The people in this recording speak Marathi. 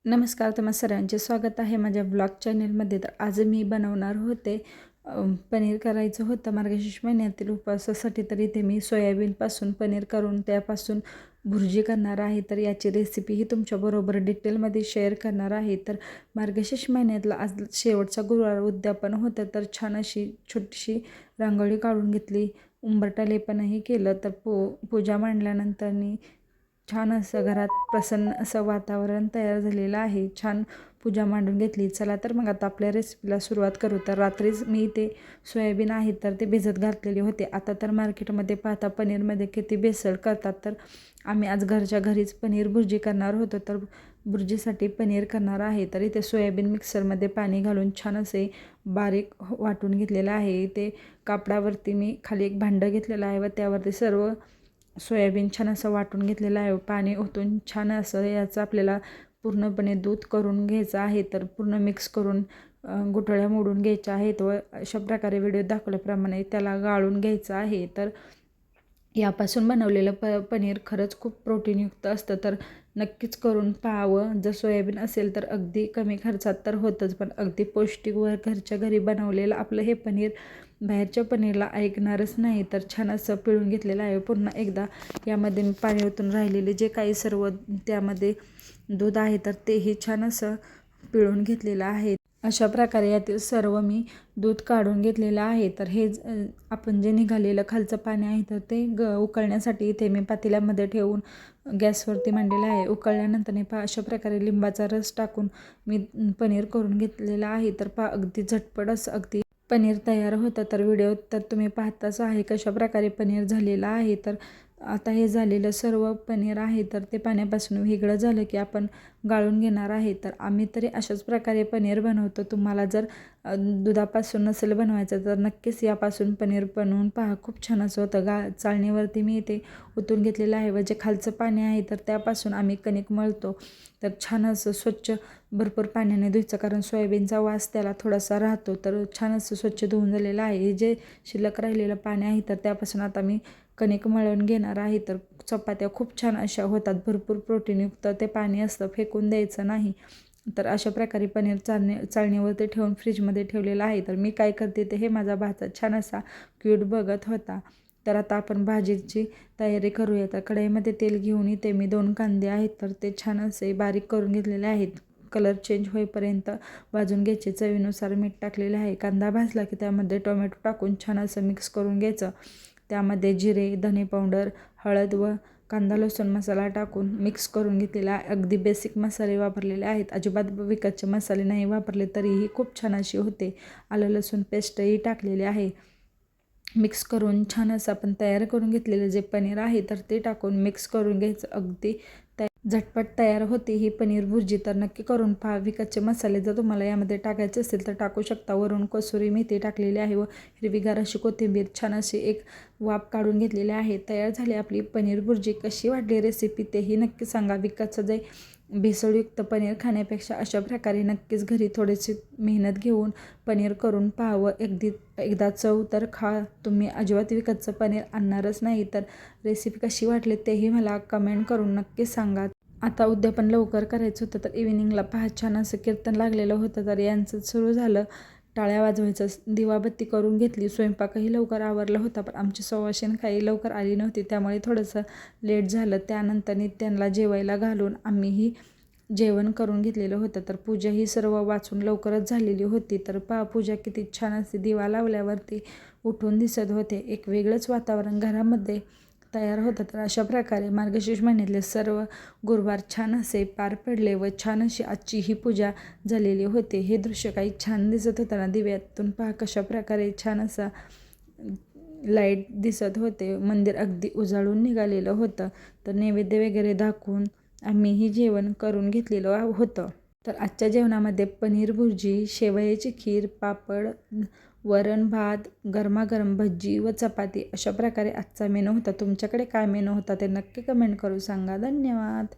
नमस्कार, तुम्हा सर्वांचे स्वागत आहे माझ्या ब्लॉग चॅनलमध्ये. तर आज मी बनवणार होते पनीर करायचं होतं मार्गशीर्ष महिन्यातील उपवासासाठी. तर इथे मी सोयाबीनपासून पनीर करून त्यापासून भुर्जी करणार आहे. तर याची रेसिपी ही तुमच्याबरोबर डिटेलमध्ये शेअर करणार आहे. तर मार्गशीर्ष महिन्यातला आज शेवटचा गुरुवार उद्यापन होतं. तर छान अशी छोटीशी रांगोळी काढून घेतली, उंबरठा लेपनही केलं. तर पूजा मांडल्यानंतरनी छान असं घरात प्रसन्न असं वातावरण तयार झालेलं आहे. छान पूजा मांडून घेतली. चला तर मग आता आपल्या रेसिपीला सुरुवात करू. तर रात्रीच मी ते सोयाबीन आहे तर ते भिजत घातलेले होते. आता तर मार्केटमध्ये पाहता पनीरमध्ये किती भेसळ करतात. तर आम्ही आज घरच्या घरीच पनीर भुर्जी करणार होतो. तर भुर्जीसाठी पनीर करणार आहे. तर इथे सोयाबीन मिक्सरमध्ये पाणी घालून छान असे बारीक वाटून घेतलेलं आहे. इथे कापडावरती मी खाली एक भांडं घेतलेलं आहे व त्यावरती सर्व सोयाबीन छान असं वाटून घेतलेलं आहे. पाणी ओतून छान असं याचं आपल्याला पूर्णपणे दूध करून घ्यायचं आहे. तर पूर्ण मिक्स करून गुठळ्या मोडून घ्यायच्या आहेत व अशा प्रकारे व्हिडिओ दाखवल्याप्रमाणे त्याला गाळून घ्यायचं आहे. तर यापासून बनवलेलं पनीर खरंच खूप प्रोटीनयुक्त असतं. तर नक्कीच करून पाहावं. जर सोयाबीन असेल तर अगदी कमी खर्चात तर होतंच, पण अगदी पौष्टिक व घरच्या घरी बनवलेलं आपलं हे पनीर बाहेरच्या पनीरला ऐकणारच नाही. तर छान असं पिळून घेतलेलं आहे. पुन्हा एकदा यामध्ये मी पाणी ओतून राहिलेले जे काही सर्व त्यामध्ये दूध आहे तर तेही छान असं पिळून घेतलेलं आहे. अशा प्रकारे यातील सर्व मी दूध काढून घेतलेलं आहे. तर हे आपण जे निघालेलं खालचं पाणी आहे तर ते उकळण्यासाठी इथे मी पातेल्यामध्ये ठेवून गॅसवरती मांडलेलं आहे. उकळल्यानंतर अशा प्रकारे लिंबाचा रस टाकून मी पनीर करून घेतलेलं आहे. तर अगदी झटपट असं अगदी पनीर तयार होतं. तर व्हिडिओ तर तुम्ही पाहताच आहे कशा प्रकारे पनीर झालेलं आहे. तर आता हे झालेलं सर्व पनीर आहे तर ते पाण्यापासून वेगळं झालं की आपण गाळून घेणार आहे. तर आम्ही तरी अशाच प्रकारे पनीर बनवतो. तुम्हाला जर दुधापासून नसेल बनवायचं तर नक्कीच यापासून पनीर बनवून पहा, खूप छान असं होतं. चाळणीवरती मी इथे ओतून घेतलेलं आहे व जे खालचं पाणी आहे तर त्यापासून आम्ही कणिक मळतो. तर छान असं स्वच्छ भरपूर पाण्याने धुवायचं, कारण सोयाबीनचा वास त्याला थोडासा राहतो. तर छान असं स्वच्छ धुवून झालेलं आहे. हे जे शिल्लक राहिलेलं पाणी आहे तर त्यापासून आता मी कणिक मळून घेणार आहे. तर चपात्या खूप छान अशा होतात. भरपूर प्रोटीनयुक्त ते पाणी असतं, फेकून द्यायचं नाही. तर अशा प्रकारे पनीर चाळणीवरती ठेवून फ्रीजमध्ये ठेवलेलं आहे. तर मी काय करते ते हे माझा भाचा छान असा क्यूट बघत होता. तर आता आपण भाजीची तयारी करूया. तर कढईमध्ये तेल घेऊन इथे मी 2 कांदे आहेत तर ते छान असे बारीक करून घेतलेले आहेत. कलर चेंज होईपर्यंत भाजून घ्यायचे. चवीनुसार मीठ टाकलेले आहे. कांदा भाजला की त्यामध्ये टोमॅटो टाकून छान असं मिक्स करून घ्यायचं. त्यामध्ये जिरे, धने पावडर, हळद व कांदा लसूण मसाला टाकून मिक्स करून घेतलेला आहे. अगदी बेसिक मसाले वापरलेले आहेत. अजिबात विकतचे मसाले नाही वापरले तरीही खूप छान अशी होते. आलं लसूण पेस्टही टाकलेले आहे. मिक्स करून छान असं आपण तयार करून घेतलेलं जे पनीर आहे तर ते टाकून मिक्स करून घ्यायचं. अगदी झटपट तयार होते ही पनीर भुर्जी. तर नक्की करून पहा. विकतचे मसाले जर तुम्हाला यामध्ये टाकायचे असेल तर टाकू शकता. वरून कसुरी मेथी टाकलेली आहे व हिरवीगार अशी कोथिंबीर छान अशी एक वाफ काढून घेतलेली आहे. तयार झाली आपली पनीर भुर्जी. कशी वाटली रेसिपी तेही नक्की सांगा. विकतचं जे भेसळयुक्त पनीर खाण्यापेक्षा अशा प्रकारे नक्कीच घरी थोडीशी मेहनत घेऊन पनीर करून पाहावं. एकदा चव तर खा तुम्ही, अजिबात विकतचं पनीर आणणारच नाही. तर रेसिपी कशी वाटली तेही मला कमेंट करून नक्की सांगा. आता उद्यापन लवकर करायचं होतं तर इव्हिनिंगला पहा छान असं कीर्तन लागलेलं होतं. तर यांचं सुरू झालं. टाळ्या वाजवायचं, दिवाबत्ती करून घेतली. स्वयंपाकही लवकर आवरला होता, पण आमची सुवासिनी काही लवकर आली नव्हती त्यामुळे थोडंसं लेट झालं. त्यानंतर त्यांना जेवायला घालून आम्हीही जेवण करून घेतलेलं होतं. तर पूजा ही सर्व वाचून लवकरच झालेली होती. तर पहा पूजा किती छान असे दिवा लावल्यावरती उठून दिसत होते. एक वेगळंच वातावरण घरामध्ये तयार होतं. तर अशा प्रकारे मार्गशीर्ष महिन्यातले सर्व गुरुवार छान असे पार पडले व छान अशी आजची ही पूजा झालेली होती. हे दृश्य काही छान दिसत होताना दिव्यातून पहा कशा प्रकारे छान असा लाईट दिसत होते. मंदिर अगदी उजाळून निघालेलं होतं. तर नैवेद्य वगैरे दाखवून आम्हीही जेवण करून घेतलेलं होतं. तर आजच्या जेवणामध्ये पनीर भुर्जी, शेवयाची खीर, पापड, वरण भात, गरमागरम भजी व चपाती अशा प्रकारे आजचा मेनू होता. तुमच्याकडे काय मेनू होता ते नक्की कमेंट करून सांगा. धन्यवाद.